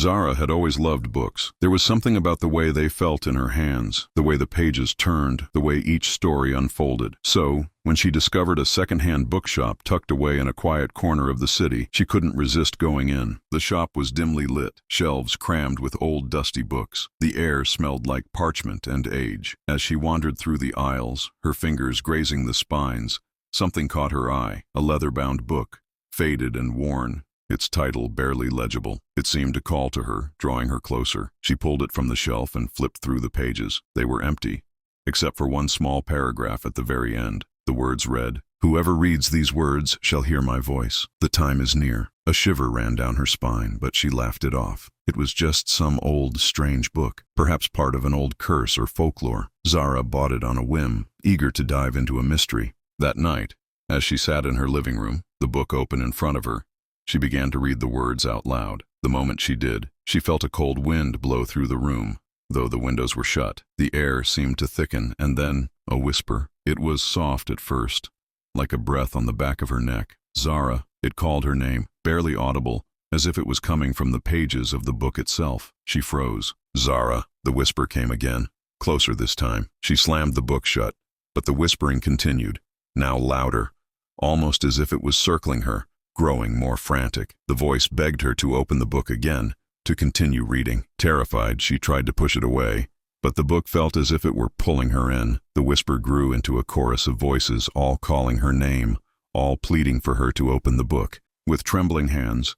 Zara had always loved books. There was something about the way they felt in her hands, the way the pages turned, the way each story unfolded. So, when she discovered a second-hand bookshop tucked away in a quiet corner of the city, she couldn't resist going in. The shop was dimly lit, shelves crammed with old dusty books. The air smelled like parchment and age. As she wandered through the aisles, her fingers grazing the spines, something caught her eye, a leather-bound book, faded and worn, its title barely legible. It seemed to call to her, drawing her closer. She pulled it from the shelf and flipped through the pages. They were empty, except for one small paragraph at the very end. The words read, "Whoever reads these words shall hear my voice. The time is near." A shiver ran down her spine, but she laughed it off. It was just some old, strange book, perhaps part of an old curse or folklore. Zara bought it on a whim, eager to dive into a mystery. That night, as she sat in her living room, the book open in front of her, she began to read the words out loud. The moment she did, she felt a cold wind blow through the room. Though the windows were shut, the air seemed to thicken, and then, a whisper. It was soft at first, like a breath on the back of her neck. Zara, it called her name, barely audible, as if it was coming from the pages of the book itself. She froze. "Zara," the whisper came again, closer this time. She slammed the book shut, but the whispering continued, now louder, almost as if it was circling her, growing more frantic. The voice begged her to open the book again, to continue reading. Terrified, she tried to push it away, but the book felt as if it were pulling her in. The whisper grew into a chorus of voices, all calling her name, all pleading for her to open the book. With trembling hands,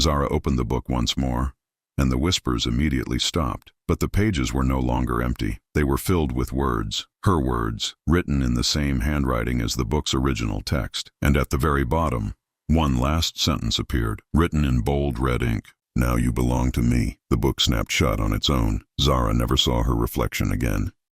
Zara opened the book once more, and the whispers immediately stopped. But the pages were no longer empty. They were filled with words, her words, written in the same handwriting as the book's original text. And at the very bottom, one last sentence appeared, written in bold red ink. "Now you belong to me." The book snapped shut on its own. Zara never saw her reflection again.